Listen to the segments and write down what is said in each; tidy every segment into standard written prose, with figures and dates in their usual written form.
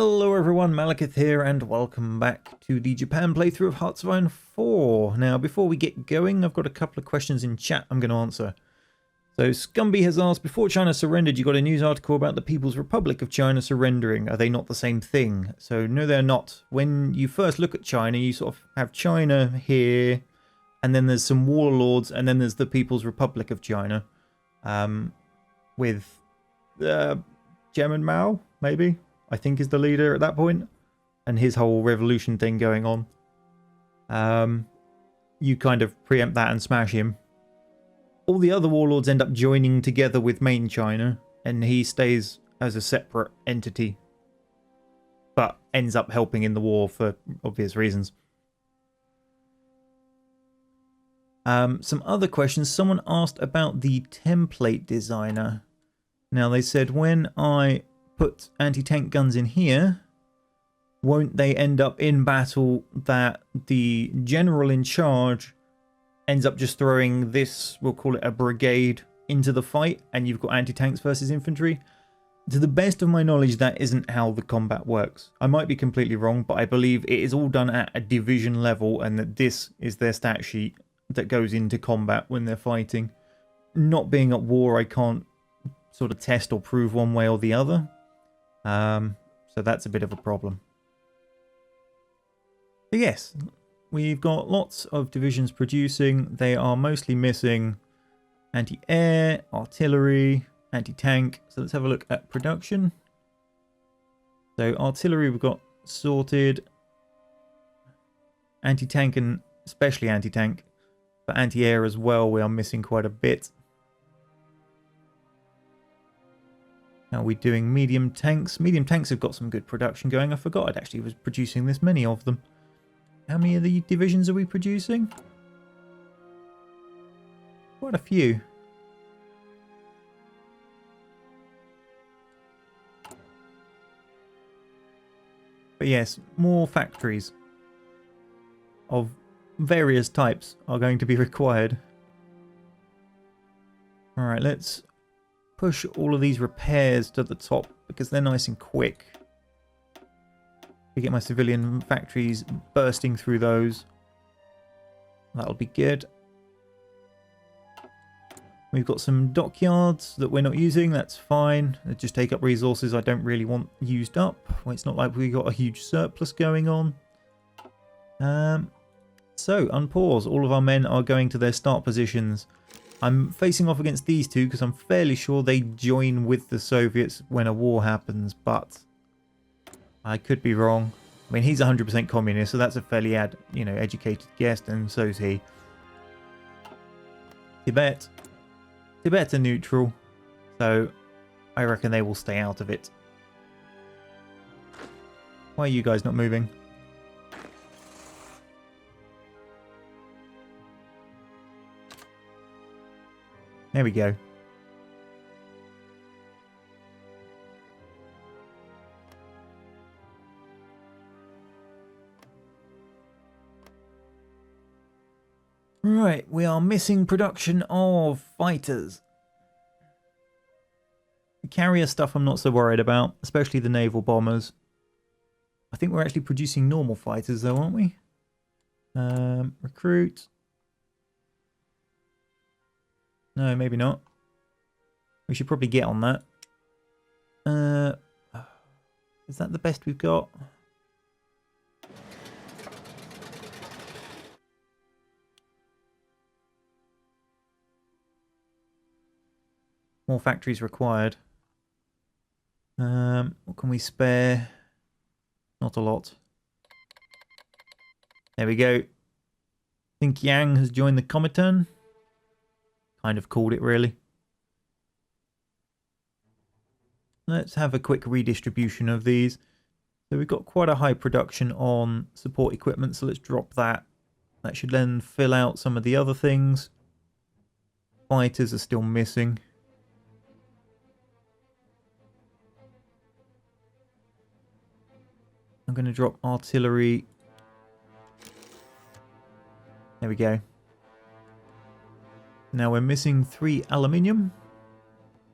Hello everyone, Malakith here and welcome back to the Japan playthrough of Hearts of Iron 4. Now before we get going, I've got a couple of questions in chat I'm going to answer. So Skadi has asked, before China surrendered you got a news article about the People's Republic of China surrendering. Are they not the same thing? So no, they're not. When you first look at China, you sort of have China here, and then there's some warlords, and then there's the People's Republic of China. With Chairman Mao, maybe? I think is the leader at that point, and his whole revolution thing going on. You kind of preempt that and smash him. All the other warlords end up joining together with main China, and he stays as a separate entity, but ends up helping in the war for obvious reasons. Some other questions. Someone asked about the template designer. Now they said, when I put anti-tank guns in here, won't they end up in battle that the general in charge ends up just throwing this, we'll call it a brigade, into the fight, and you've got anti-tanks versus infantry? To the best of my knowledge, that isn't how the combat works. I might be completely wrong, but I believe it is all done at a division level, and that this is their stat sheet that goes into combat when they're fighting. Not being at war, I can't sort of test or prove one way or the other. So that's a bit of a problem. But yes, we've got lots of divisions producing. They are mostly missing anti-air, artillery, anti-tank. So let's have a look at production. So artillery we've got sorted. Anti-tank and especially anti-tank. But anti-air as well, we are missing quite a bit. How are we doing medium tanks? Medium tanks have got some good production going. I forgot I'd actually was producing this many of them. How many of the divisions are we producing? Quite a few. But yes, more factories of various types are going to be required. Alright, let's push all of these repairs to the top because they're nice and quick. We get my civilian factories bursting through those. That'll be good. We've got some dockyards that we're not using. That's fine. They just take up resources I don't really want used up. Well, it's not like we got a huge surplus going on. So unpause. All of our men are going to their start positions. I'm facing off against these two because I'm fairly sure they join with the Soviets when a war happens, but I could be wrong. I mean, he's 100% communist, so that's a fairly educated guess, and so's he. Tibet are neutral, so I reckon they will stay out of it. Why are you guys not moving? There we go. Right, we are missing production of fighters. The carrier stuff I'm not so worried about, especially the naval bombers. I think we're actually producing normal fighters though, aren't we? Recruit. No, maybe not. We should probably get on that. Is that the best we've got? More factories required. What can we spare? Not a lot. There we go. I think Yang has joined the Comintern. Kind of called it, really. Let's have a quick redistribution of these. So we've got quite a high production on support equipment, so let's drop that. That should then fill out some of the other things. Fighters are still missing. I'm going to drop artillery. There we go. Now we're missing 3 aluminium.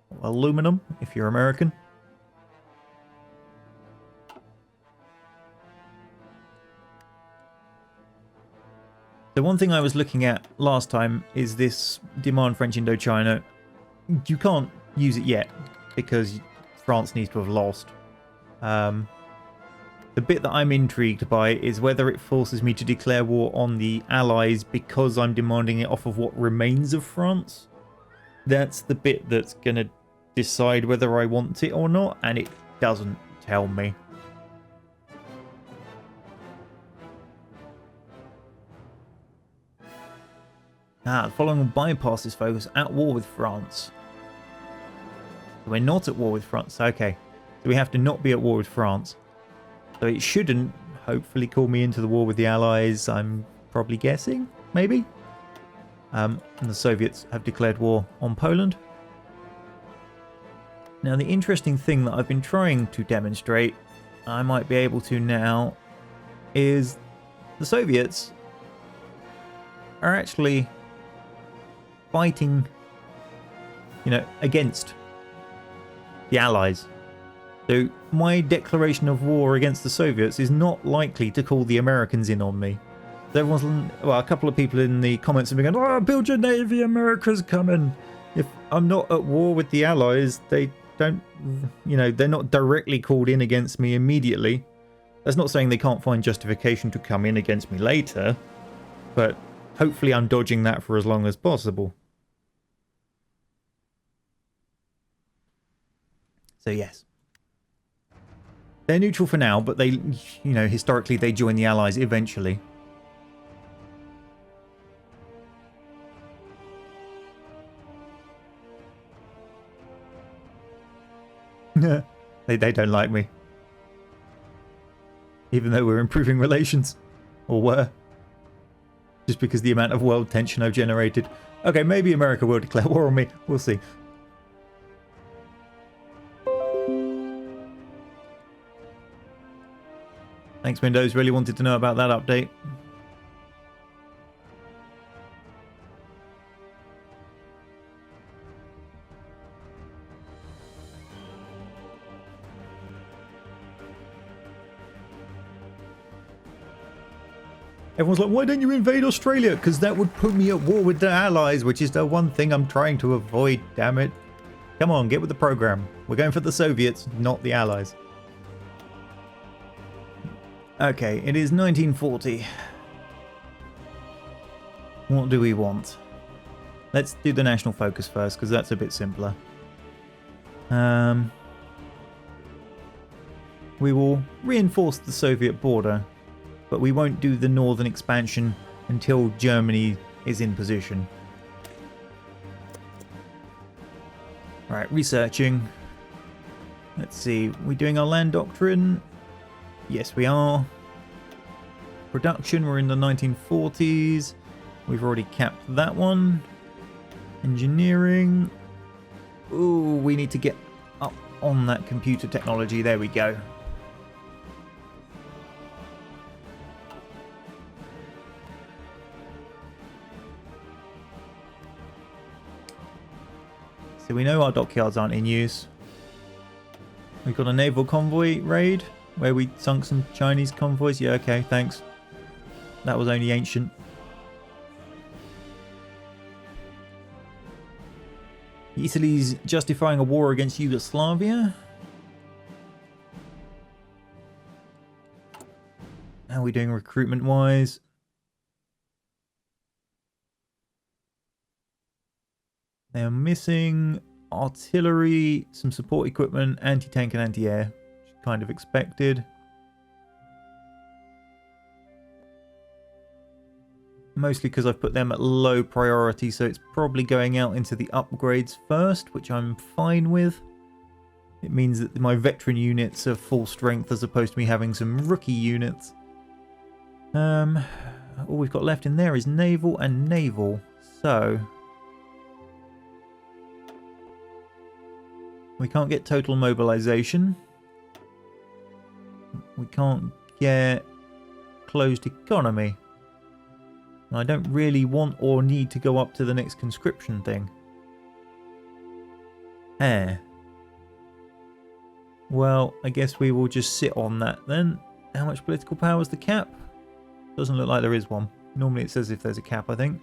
Or aluminum, if you're American. The one thing I was looking at last time is this demand French Indochina. You can't use it yet because France needs to have lost. The bit that I'm intrigued by is whether it forces me to declare war on the Allies because I'm demanding it off of what remains of France. That's the bit that's going to decide whether I want it or not, and it doesn't tell me. The following bypasses focus at war with France. We're not at war with France. Okay, so we have to not be at war with France. So it shouldn't hopefully call me into the war with the Allies, I'm probably guessing, maybe. And the Soviets have declared war on Poland. Now the interesting thing that I've been trying to demonstrate, I might be able to now, is the Soviets are actually fighting, against the Allies. So my declaration of war against the Soviets is not likely to call the Americans in on me. So a couple of people in the comments have been going, "Oh, build your navy, America's coming." If I'm not at war with the Allies, they don't, they're not directly called in against me immediately. That's not saying they can't find justification to come in against me later, but hopefully I'm dodging that for as long as possible. So yes. They're neutral for now, but they, historically they join the Allies eventually. They don't like me. Even though we're improving relations. Or were. Just because the amount of world tension I've generated. Okay, maybe America will declare war on me. We'll see. Thanks, Windows. Really wanted to know about that update. Everyone's like, why don't you invade Australia? Because that would put me at war with the Allies, which is the one thing I'm trying to avoid, damn it. Come on, get with the program. We're going for the Soviets, not the Allies. Okay, it is 1940. What do we want? Let's do the national focus first, because that's a bit simpler. We will reinforce the Soviet border, but we won't do the northern expansion until Germany is in position. Right, researching. Let's see, we doing our land doctrine? Yes, we are. Production, we're in the 1940s. We've already capped that one. Engineering. Ooh, we need to get up on that computer technology. There we go. So we know our dockyards aren't in use. We've got a naval convoy raid where we sunk some Chinese convoys. Yeah, okay, thanks. That was only ancient. Italy's justifying a war against Yugoslavia. How are we doing recruitment-wise? They are missing artillery, some support equipment, anti-tank and anti-air, which is kind of expected. Mostly because I've put them at low priority, so it's probably going out into the upgrades first, which I'm fine with. It means that my veteran units are full strength as opposed to me having some rookie units. All we've got left in there is naval and naval, so we can't get total mobilization. We can't get closed economy. I don't really want or need to go up to the next conscription thing. Well, I guess we will just sit on that then. How much political power is the cap? Doesn't look like there is one. Normally it says if there's a cap, I think.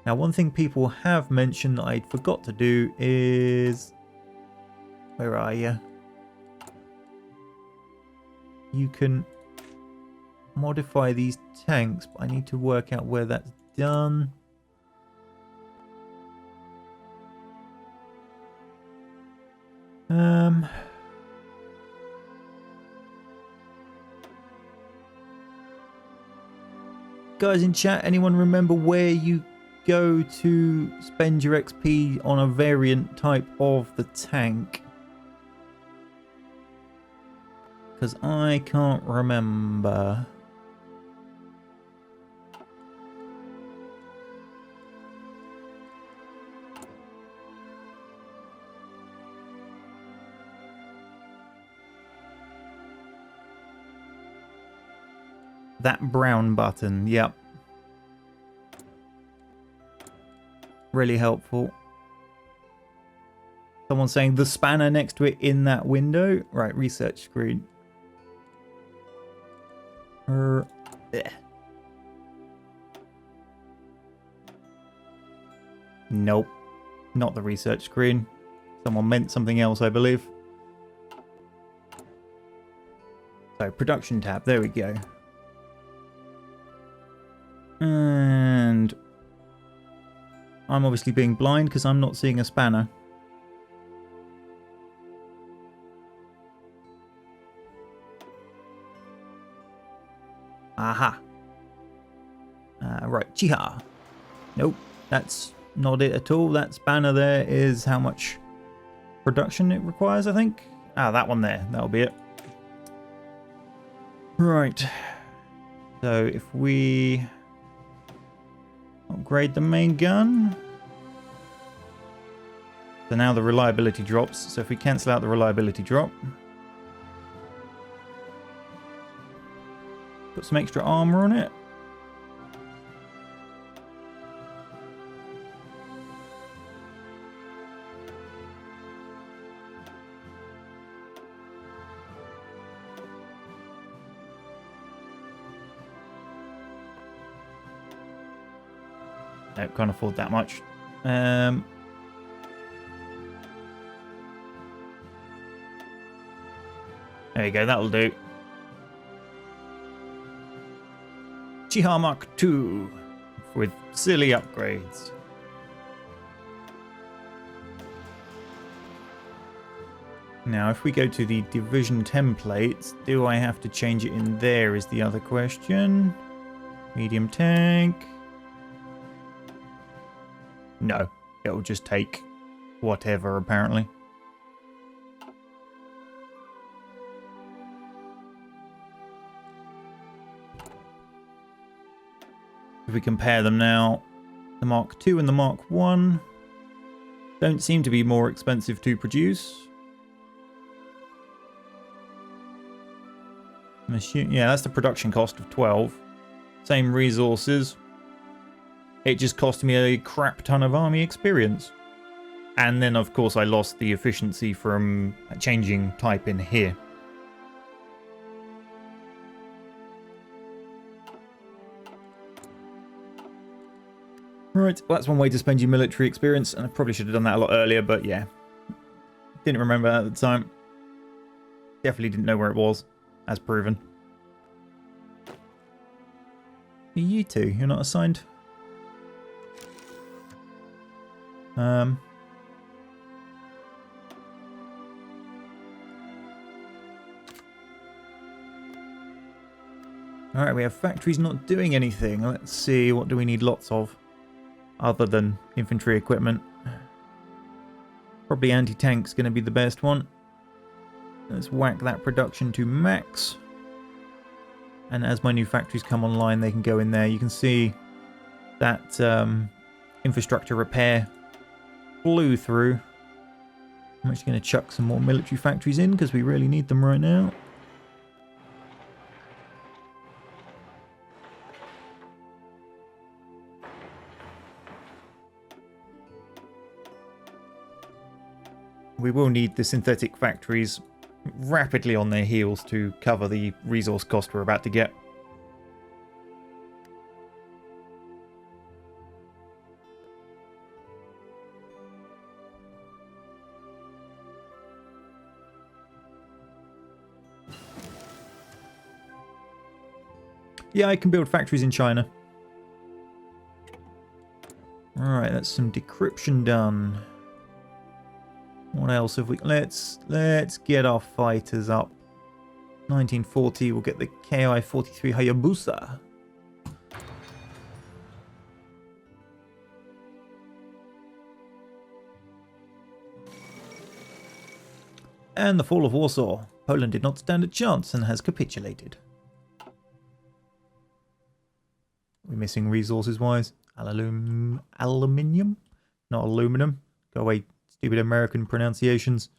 Now, one thing people have mentioned that I forgot to do is... Where are you? You can modify these tanks, but I need to work out where that's done. Guys in chat, anyone remember where you go to spend your XP on a variant type of the tank? Because I can't remember. That brown button, yep. Really helpful. Someone saying the spanner next to it in that window. Right, research screen. Nope. Not the research screen. Someone meant something else, I believe. So, production tab. There we go. And I'm obviously being blind because I'm not seeing a spanner. Aha. Right, Chiha. Nope, that's not it at all. That spanner there is how much production it requires, I think. Ah, that one there. That'll be it. Right. So if we... upgrade the main gun. So now the reliability drops. So if we cancel out the reliability drop. Put some extra armor on it. Nope, can't afford that much. There you go, that'll do. Chiha Mark II with silly upgrades. Now, if we go to the division templates, do I have to change it in there is the other question. Medium tank. No, it'll just take whatever, apparently. If we compare them now, the Mark II and the Mark I don't seem to be more expensive to produce. Yeah, that's the production cost of 12. Same resources. It just cost me a crap ton of army experience. And then, of course, I lost the efficiency from changing type in here. Right, well, that's one way to spend your military experience, and I probably should have done that a lot earlier, but yeah. Didn't remember that at the time. Definitely didn't know where it was, as proven. You two, you're not assigned... Alright, we have factories not doing anything. Let's see, what do we need lots of? Other than infantry equipment. Probably anti-tank's going to be the best one. Let's whack that production to max. And as my new factories come online, they can go in there. You can see that infrastructure repair flew through. I'm actually going to chuck some more military factories in because we really need them right now. We will need the synthetic factories rapidly on their heels to cover the resource cost we're about to get. Yeah, I can build factories in China. Alright, that's some decryption done. What else have we... Let's get our fighters up. 1940, we'll get the KI-43 Hayabusa. And the fall of Warsaw. Poland did not stand a chance and has capitulated. We're missing resources-wise. Aluminium? Not aluminum. Go away, stupid American pronunciations.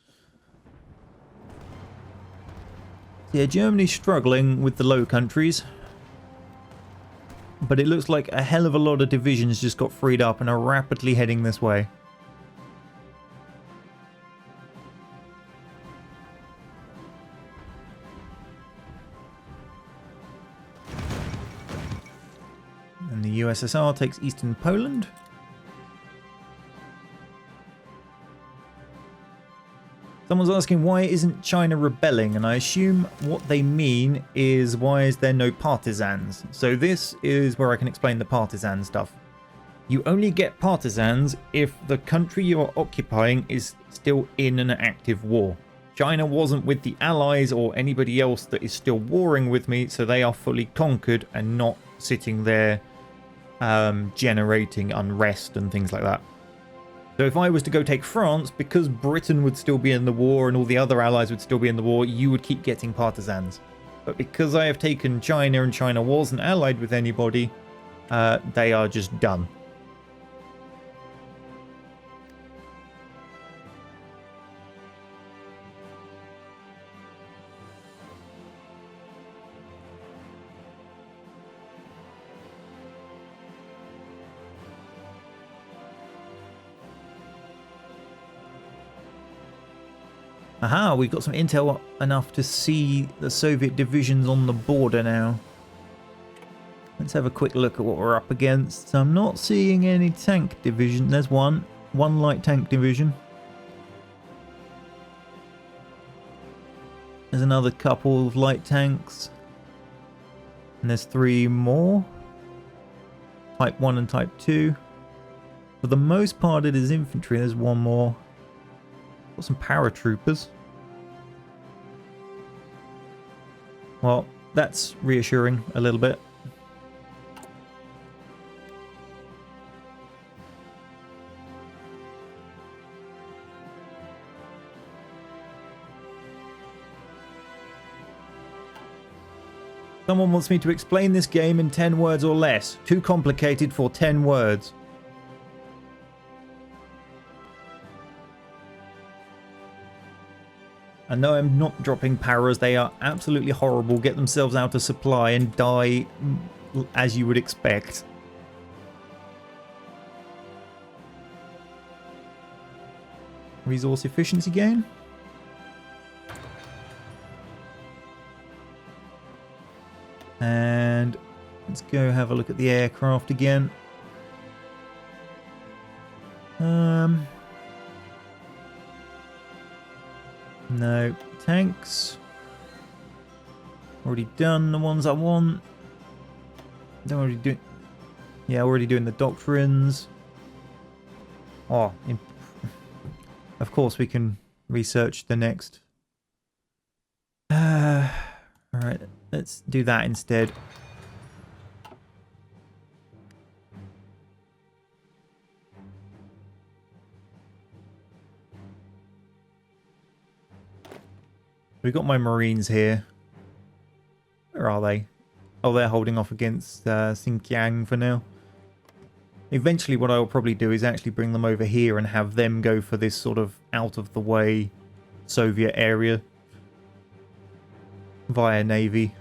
Yeah, Germany's struggling with the Low Countries. But it looks like a hell of a lot of divisions just got freed up and are rapidly heading this way. And the USSR takes eastern Poland. Someone's asking why isn't China rebelling, and I assume what they mean is why is there no partisans? So this is where I can explain the partisan stuff. You only get partisans if the country you are occupying is still in an active war. China wasn't with the Allies or anybody else that is still warring with me, so they are fully conquered and not sitting there generating unrest and things like that. So if I was to go take France, because Britain would still be in the war and all the other allies would still be in the war, you would keep getting partisans. But because I have taken China and China wasn't allied with anybody, they are just done. Aha, we've got some intel enough to see the Soviet divisions on the border now. Let's have a quick look at what we're up against. So I'm not seeing any tank division. There's one light tank division. There's another couple of light tanks. And there's 3 more. Type 1 and Type 2. For the most part it is infantry. There's 1 more. Got some paratroopers. Well, that's reassuring a little bit. Someone wants me to explain this game in 10 words or less. Too complicated for 10 words. I know I'm not dropping paras, they are absolutely horrible, get themselves out of supply and die as you would expect. Resource efficiency gain? And let's go have a look at the aircraft again. No. Tanks. Already done the ones I want. Don't already do. Yeah, already doing the doctrines. Oh, of course we can research the next. Alright, let's do that instead. We've got my Marines here. Where are they? Oh, they're holding off against Xinjiang for now. Eventually what I'll probably do is actually bring them over here and have them go for this sort of out-of-the-way Soviet area via Navy.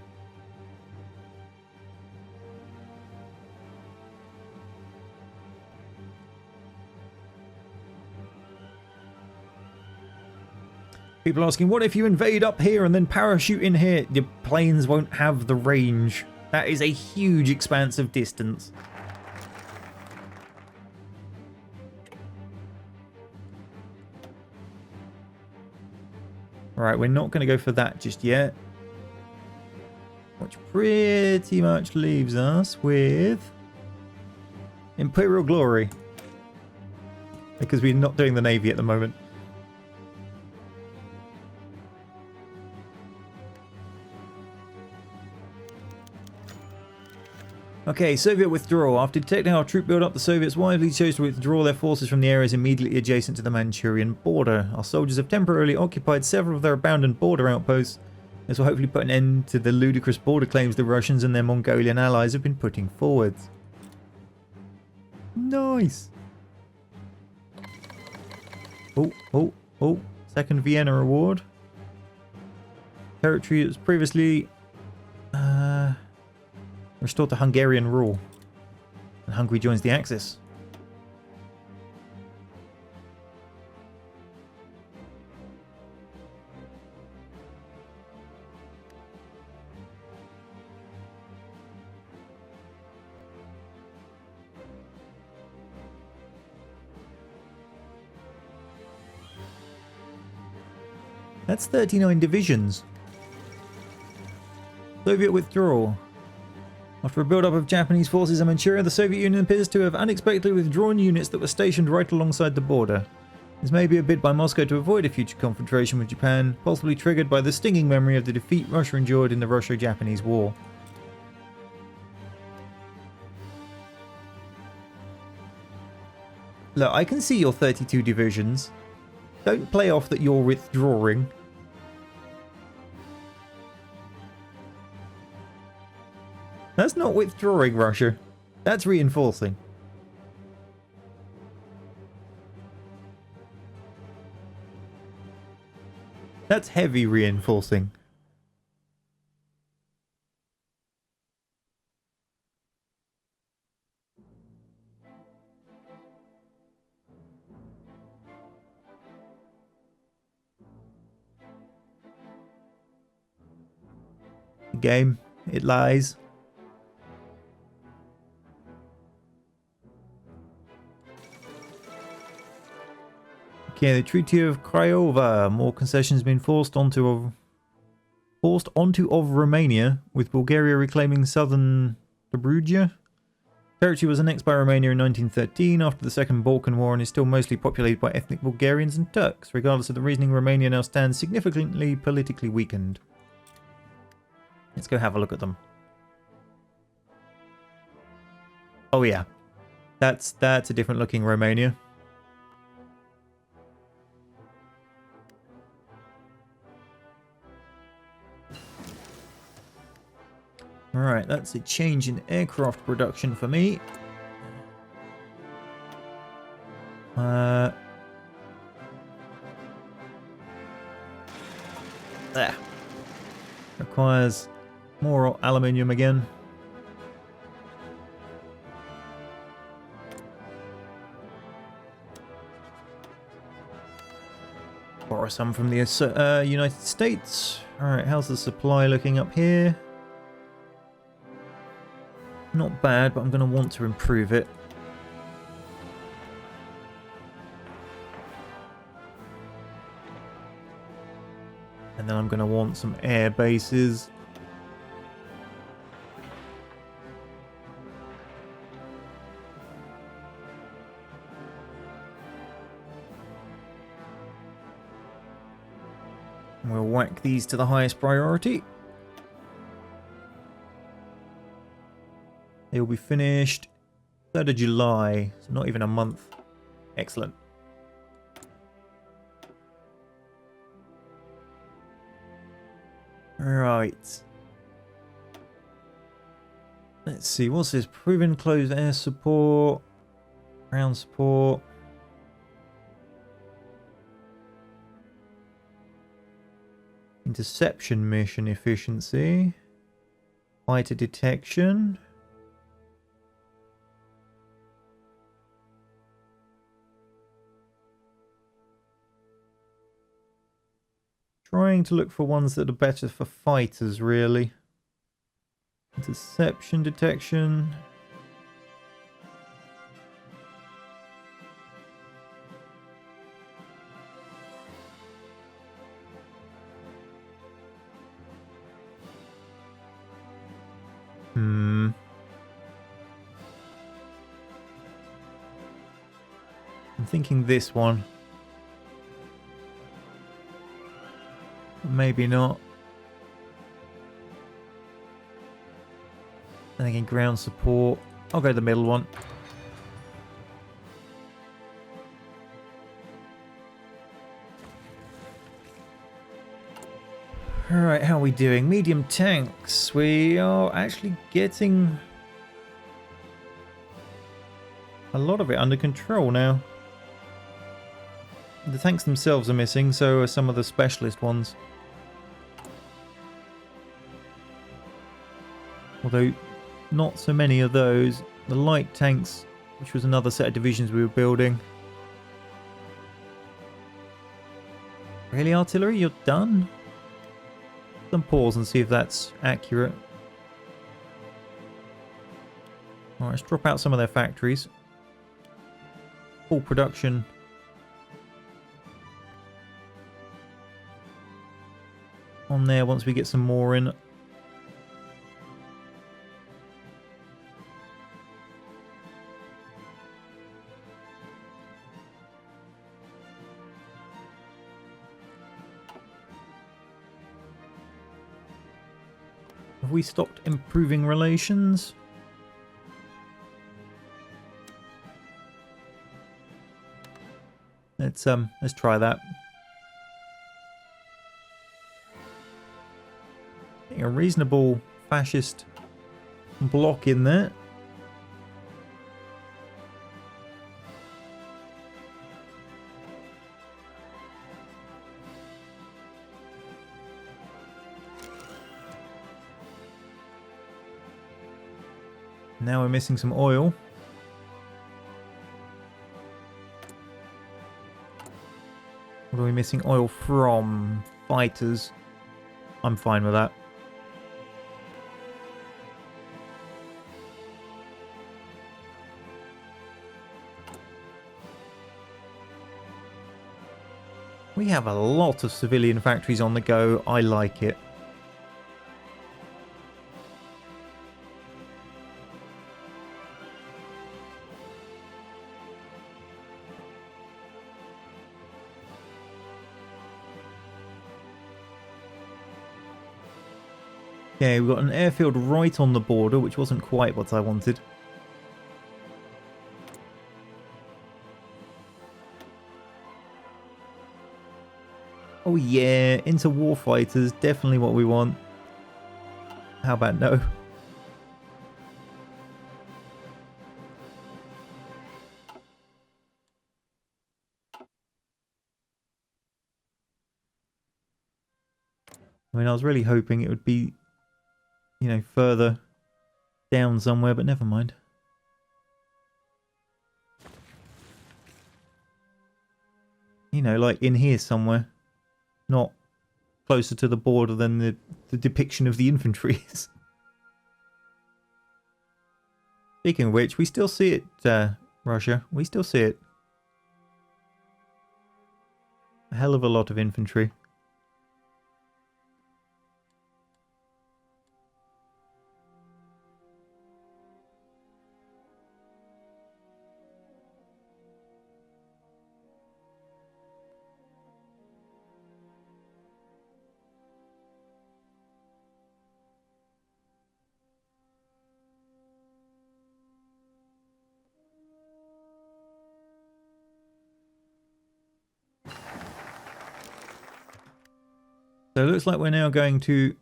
People asking, what if you invade up here and then parachute in here? Your planes won't have the range. That is a huge expanse of distance. Alright, we're not going to go for that just yet. Which pretty much leaves us with Imperial Glory. Because we're not doing the Navy at the moment. Okay, Soviet withdrawal. After detecting our troop build-up, the Soviets wisely chose to withdraw their forces from the areas immediately adjacent to the Manchurian border. Our soldiers have temporarily occupied several of their abandoned border outposts. This will hopefully put an end to the ludicrous border claims the Russians and their Mongolian allies have been putting forward. Nice! Oh, second Vienna award. Territory that was previously restored to Hungarian rule. And Hungary joins the Axis. That's 39 divisions. Soviet withdrawal. After a build-up of Japanese forces in Manchuria, the Soviet Union appears to have unexpectedly withdrawn units that were stationed right alongside the border. This may be a bid by Moscow to avoid a future confrontation with Japan, possibly triggered by the stinging memory of the defeat Russia endured in the Russo-Japanese War. Look, I can see your 32 divisions. Don't play off that you're withdrawing. That's not withdrawing, Russia. That's reinforcing. That's heavy reinforcing. The game, it lies. Okay, the Treaty of Craiova. More concessions been forced onto of Romania, with Bulgaria reclaiming southern Dobruja. Territory was annexed by Romania in 1913 after the Second Balkan War and is still mostly populated by ethnic Bulgarians and Turks. Regardless of the reasoning, Romania now stands significantly politically weakened. Let's go have a look at them. Oh yeah, that's a different looking Romania. Alright, that's a change in aircraft production for me. There. Requires more aluminium again. Borrow some from the United States. Alright, how's the supply looking up here? Not bad, but I'm going to want to improve it. And then I'm going to want some air bases. And we'll whack these to the highest priority. They will be finished 3rd of July, so not even a month. Excellent. Right. Let's see, what's this? Proven closed air support, ground support. Interception mission efficiency. Fighter detection. Trying to look for ones that are better for fighters, really. Interception detection. I'm thinking this one. Maybe not. I'm thinking ground support. I'll go the middle one. Alright, how are we doing? Medium tanks. We are actually getting a lot of it under control now. The tanks themselves are missing, so are some of the specialist ones. Although, not so many of those. The light tanks, which was another set of divisions we were building. Really, artillery? You're done? Then pause and see if that's accurate. Alright, let's drop out some of their factories. Full production. On there once we get some more in. Have we stopped improving relations? Let's try that. A reasonable fascist block in there. Now we're missing some oil. What are we missing oil from? Fighters. I'm fine with that. We have a lot of civilian factories on the go. I like it. Okay, we've got an airfield right on the border, which wasn't quite what I wanted. Oh yeah, into warfighters, definitely what we want. How about no? I mean, I was really hoping it would be, you know, further down somewhere, but never mind. You know, like in here somewhere. Not closer to the border than the depiction of the infantry is. Speaking of which, we still see it, Russia. We still see it. A hell of a lot of infantry. So it looks like we're now going to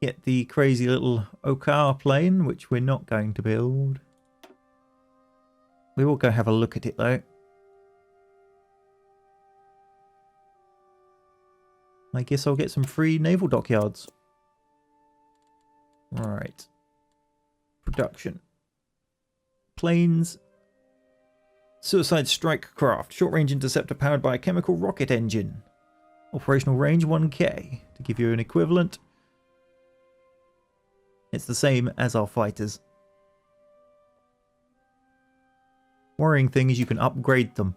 get the crazy little Okar plane, which we're not going to build. We will go have a look at it though. I guess I'll get some free naval dockyards. Right. Production. Planes. Suicide strike craft. Short range interceptor powered by a chemical rocket engine. Operational range 1k. To give you an equivalent, it's the same as our fighters. Worrying thing is you can upgrade them.